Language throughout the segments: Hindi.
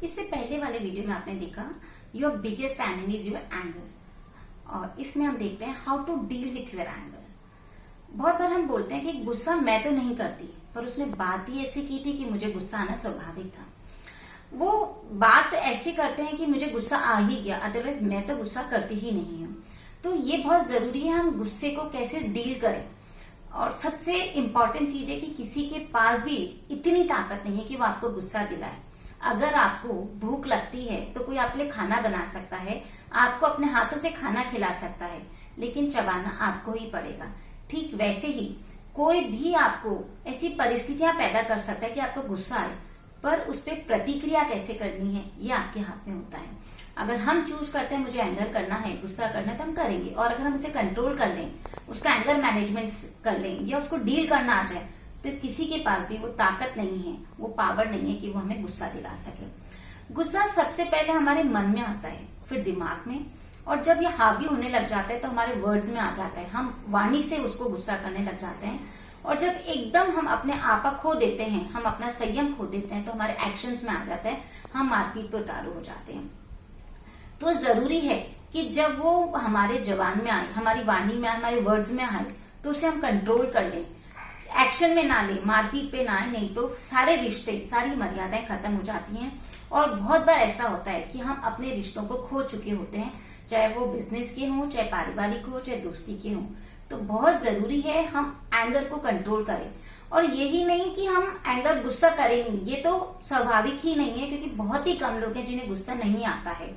इससे पहले वाले वीडियो में आपने देखा your biggest enemy is your anger, और इसमें हम देखते हैं how to deal with your anger. बहुत बार हम बोलते हैं कि गुस्सा मैं तो नहीं करती, पर उसने बात ही ऐसी की थी कि मुझे गुस्सा आना स्वाभाविक था। वो बात ऐसी करते हैं कि मुझे गुस्सा आ ही गया, अदरवाइज मैं तो गुस्सा करती ही नहीं हूँ। तो ये बहुत जरूरी है हम गुस्से को कैसे डील करें। और सबसे इम्पॉर्टेंट चीज है कि किसी के पास भी इतनी ताकत नहीं है कि वो आपको गुस्सा दिलाए। अगर आपको भूख लगती है तो कोई आपके लिए खाना बना सकता है, आपको अपने हाथों से खाना खिला सकता है, लेकिन चबाना आपको ही पड़ेगा। ठीक वैसे ही कोई भी आपको ऐसी परिस्थितियां पैदा कर सकता है कि आपको गुस्सा आए, पर उस पर प्रतिक्रिया कैसे करनी है ये आपके हाथ में होता है। अगर हम चूज करते हैं मुझे एंगर करना है, गुस्सा करना है, तो हम करेंगे। और अगर हम उसे कंट्रोल कर लें, उसका एंगर मैनेजमेंट कर लें या उसको डील करना आ जाए, तो किसी के पास भी वो ताकत नहीं है, वो पावर नहीं है कि वो हमें गुस्सा दिला सके। गुस्सा सबसे पहले हमारे मन में आता है, फिर दिमाग में, और जब ये हावी होने लग जाता है तो हमारे वर्ड्स में आ जाता है। हम वाणी से उसको गुस्सा करने लग जाते हैं, और जब एकदम हम अपने आपा खो देते हैं, हम अपना संयम खो देते हैं, तो हमारे एक्शंस में आ जाता है, हम मारपीट पे उतारू हो जाते हैं। तो जरूरी है कि जब वो हमारे जबान में आए, हमारी वाणी में आए, हमारे वर्ड्स में आए, तो उसे हम कंट्रोल कर लें, एक्शन में ना ले, मारपीट पे ना आए, नहीं तो सारे रिश्ते, सारी मर्यादाएं खत्म हो जाती हैं। और बहुत बार ऐसा होता है कि हम अपने रिश्तों को खो चुके होते हैं, चाहे वो बिजनेस के हों, चाहे पारिवारिक हो, चाहे दोस्ती के हों। तो बहुत जरूरी है हम एंगर को कंट्रोल करें। और यही नहीं कि हम एंगर गुस्सा करें नहीं, ये तो स्वाभाविक ही नहीं है, क्योंकि बहुत ही कम लोग हैं जिन्हें गुस्सा नहीं आता है।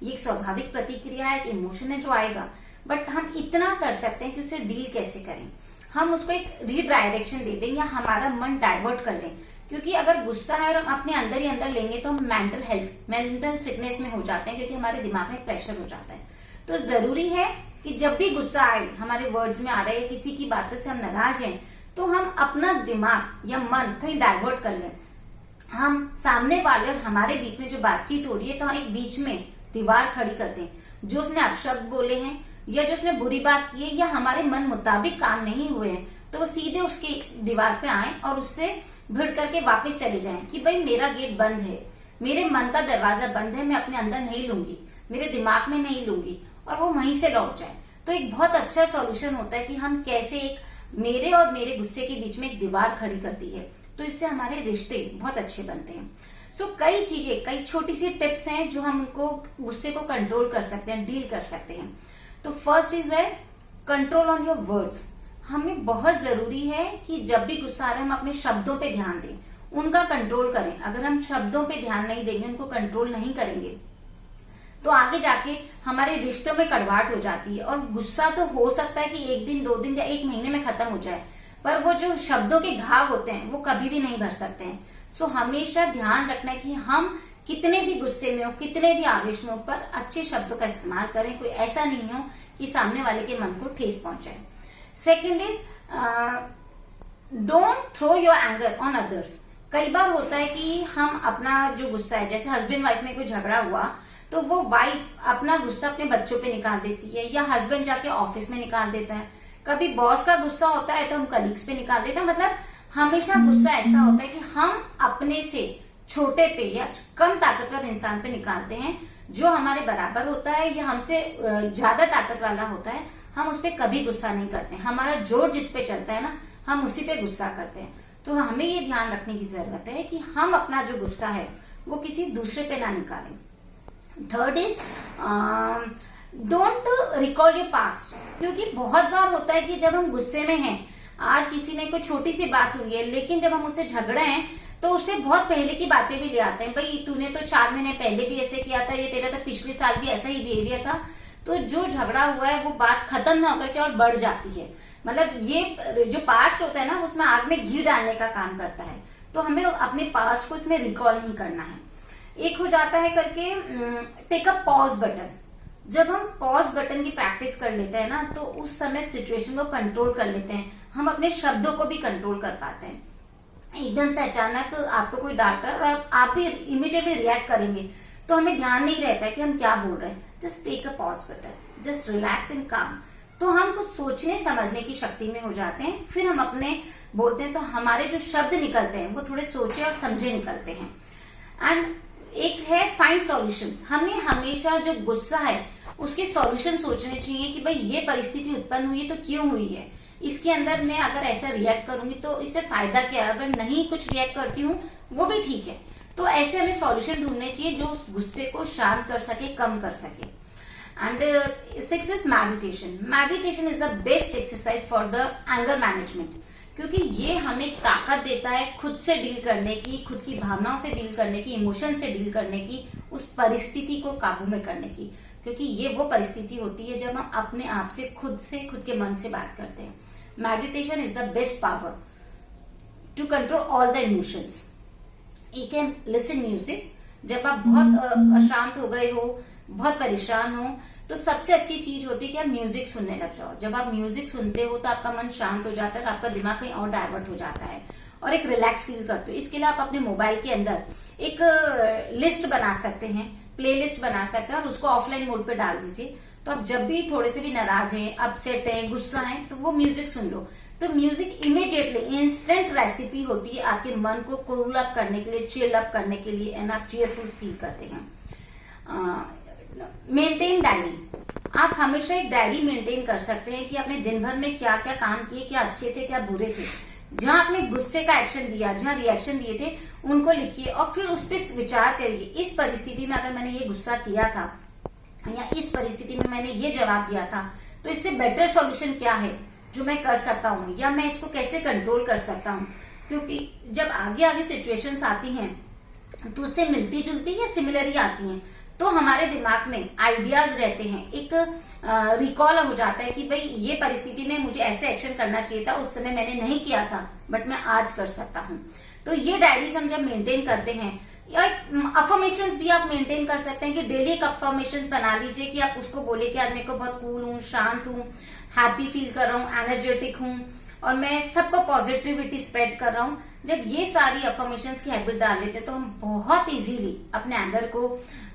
ये एक स्वाभाविक प्रतिक्रिया है, एक इमोशन है जो आएगा, बट हम इतना कर सकते हैं कि उसे डील कैसे करें। हम उसको एक रीडायरेक्शन दे दें या हमारा मन डाइवर्ट कर लें, क्योंकि अगर गुस्सा है और हम अपने अंदर ही अंदर लेंगे तो हम मेंटल सिकनेस में हो जाते हैं, क्योंकि हमारे दिमाग में प्रेशर हो जाता है। तो जरूरी है कि जब भी गुस्सा आए, हमारे वर्ड्स में आ रहा है, किसी की बातों से हम नाराज हैं, तो हम अपना दिमाग या मन कहीं डाइवर्ट कर लें। हम सामने वाले और हमारे बीच में जो बातचीत हो रही है, तो हम एक बीच में दीवार खड़ी कर दें। जो उसने अपशब्द बोले हैं या जो उसने बुरी बात की है या हमारे मन मुताबिक काम नहीं हुए हैं, तो वो सीधे उसकी दीवार पे आए और उससे भिड़ करके वापस चले जाएं कि भाई मेरा गेट बंद है, मेरे मन का दरवाजा बंद है, मैं अपने अंदर नहीं लूंगी, मेरे दिमाग में नहीं लूंगी, और वो वहीं से लौट जाए। तो एक बहुत अच्छा सॉल्यूशन होता है कि हम कैसे एक मेरे और मेरे गुस्से के बीच में एक दीवार खड़ी कर दी है, तो इससे हमारे रिश्ते बहुत अच्छे बनते हैं। सो कई चीजें, कई छोटी सी टिप्स हैं जो हम उनको गुस्से को कंट्रोल कर सकते हैं, डील कर सकते हैं। तो फर्स्ट इज है कंट्रोल ऑन योर वर्ड्स। हमें बहुत जरूरी है कि जब भी गुस्सा आ रहा है हम अपने शब्दों पे ध्यान दें, उनका कंट्रोल करें। अगर हम शब्दों पे ध्यान नहीं देंगे, उनको कंट्रोल नहीं करेंगे, तो आगे जाके हमारे रिश्तों में कड़वाहट हो जाती है। और गुस्सा तो हो सकता है कि एक दिन, 2 दिन या 1 महीने में खत्म हो जाए, पर वो जो शब्दों के घाव होते हैं वो कभी भी नहीं भर सकते हैं। सो हमेशा ध्यान रखना है कि हम कितने भी गुस्से में हो, कितने भी आवेश में हो, पर अच्छे शब्दों का इस्तेमाल करें। कोई ऐसा नहीं हो कि सामने वाले के मन को ठेस पहुंचाए। Second is don't throw your anger on others. कई बार होता है कि हम अपना जो गुस्सा है, जैसे हस्बैंड वाइफ में कोई झगड़ा हुआ, तो वो वाइफ अपना गुस्सा अपने बच्चों पे निकाल देती है, या हस्बैंड जाके ऑफिस में निकाल देता है। कभी बॉस का गुस्सा होता है तो हम कलीग्स पे निकाल देते हैं। मतलब हमेशा गुस्सा ऐसा होता है कि हम अपने से छोटे पे या कम ताकतवर इंसान पे निकालते हैं। जो हमारे बराबर होता है या हमसे ज्यादा ताकत वाला होता है, हम उस पर कभी गुस्सा नहीं करते। हमारा जोर जिस पे चलता है ना, हम उसी पे गुस्सा करते हैं। तो हमें ये ध्यान रखने की जरूरत है कि हम अपना जो गुस्सा है वो किसी दूसरे पे ना निकालें। Third is don't recall your past. क्योंकि बहुत बार होता है कि जब हम गुस्से में हैं, आज किसी ने कोई छोटी सी बात हुई है, लेकिन जब हम उससे झगड़े हैं तो उससे बहुत पहले की बातें भी ले आते हैं। भाई तूने तो 4 महीने पहले भी ऐसे किया था, ये तेरा तो पिछले साल भी ऐसा ही बिहेवियर था। तो जो झगड़ा हुआ है वो बात खत्म ना होकर के और बढ़ जाती है। मतलब ये जो पास्ट होता है ना, उसमें आग में घी डालने का काम करता है। तो हमें अपने पास्ट को इसमें रिकॉल नहीं करना है। एक हो जाता है करके टेक अ पॉज बटन। जब हम पॉज बटन की प्रैक्टिस कर लेते हैं ना, तो उस समय सिचुएशन को कंट्रोल कर लेते हैं, हम अपने शब्दों को भी कंट्रोल कर पाते हैं। एकदम से अचानक आपको कोई डांटा और आप भी इमीडिएटली रिएक्ट करेंगे, तो हमें ध्यान नहीं रहता है कि हम क्या बोल रहे हैं। Just take a pause button, just relax and calm. तो हम कुछ सोचने समझने की शक्ति में हो जाते हैं, फिर हम अपने बोलते हैं तो हमारे जो शब्द निकलते हैं वो थोड़े सोचे और समझे निकलते हैं। एंड एक है फाइंड सॉल्यूशंस। हमें हमेशा जो गुस्सा है उसके सॉल्यूशन सोचने चाहिए कि भाई ये परिस्थिति उत्पन्न हुई है तो क्यों हुई है, इसके अंदर मैं अगर ऐसा रिएक्ट करूंगी तो इससे फायदा क्या है, अगर नहीं कुछ रिएक्ट करती हूँ वो भी ठीक है। तो ऐसे हमें सॉल्यूशन ढूंढने चाहिए जो उस गुस्से को शांत कर सके, कम कर सके। And 6 is meditation. Meditation is the best exercise for the anger management, क्योंकि ये हमें ताकत देता है खुद से डील करने की, खुद की भावनाओं से डील करने की, इमोशन से डील करने की, उस परिस्थिति को काबू में करने की। क्योंकि ये वो परिस्थिति होती है जब हम अपने आप से खुद के मन से बात करते हैं। Meditation is the best power to control all the emotions. You can listen music. जब आप बहुत अशांत हो गए हो, बहुत परेशान हो, तो सबसे अच्छी चीज होती है कि आप म्यूजिक सुनने लग जाओ। जब आप म्यूजिक सुनते हो तो आपका मन शांत हो जाता है, आपका दिमाग कहीं और डाइवर्ट हो जाता है और एक रिलैक्स फील करते हो। इसके लिए आप अपने मोबाइल के अंदर एक लिस्ट बना सकते हैं, प्लेलिस्ट बना सकते हैं और उसको ऑफलाइन मोड पे डाल दीजिए। तो आप जब भी थोड़े से भी नाराज हैं, अपसेट हैं, गुस्सा हैं, तो वो म्यूजिक सुन लो। तो म्यूजिक इमीडिएटली इंस्टेंट रेसिपी होती है आपके मन को कूल अप करने के लिए, चिल अप करने के लिए, एंड आप चीयरफुल फील करते हैं। Maintain diary. आप हमेशा एक डायरी मेंटेन कर सकते हैं कि आपने दिन भर में क्या क्या काम किए, क्या अच्छे थे, क्या बुरे थे। जहां आपने गुस्से का एक्शन दिया, जहां रिएक्शन दिए थे, उनको लिखिए और फिर उस पर विचार करिए। इस परिस्थिति में अगर मैंने ये गुस्सा किया था या इस परिस्थिति में मैंने ये जवाब दिया था, तो इससे बेटर सॉल्यूशन क्या है जो मैं कर सकता हूँ, या मैं इसको कैसे कंट्रोल कर सकता हूँ। क्योंकि जब आगे आगे सिचुएशंस आती हैं तो उससे मिलती जुलती या सिमिलर ही आती हैं, तो हमारे दिमाग में आइडियाज रहते हैं, एक रिकॉल हो जाता है कि भाई ये परिस्थिति में मुझे ऐसे एक्शन करना चाहिए था, उस समय मैंने नहीं किया था, बट मैं आज कर सकता हूँ। तो ये डायरीज हम जब मेंटेन करते हैं, या अफर्मेशंस भी आप मेंटेन कर सकते हैं कि डेली एक अफर्मेशंस बना लीजिए कि आप उसको बोले कि आज मेरे को बहुत कूल हूँ, शांत हूँ, हैप्पी फील कर रहा हूँ, एनर्जेटिक हूँ और मैं सबको पॉजिटिविटी स्प्रेड कर रहा हूँ। जब ये सारी अफर्मेशंस की हैबिट डाल लेते हैं तो हम बहुत इजीली अपने एंगर को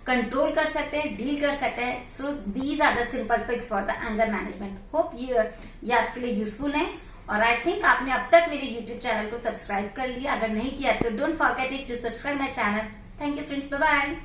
कंट्रोल कर सकते हैं, डील कर सकते हैं। So these are the simple tricks for the anger management. Hope ये आपके लिए यूजफुल है और आई थिंक आपने अब तक मेरे यूट्यूब चैनल को सब्सक्राइब कर लिया। अगर नहीं किया तो don't forget it to subscribe my channel. Thank you friends, bye bye.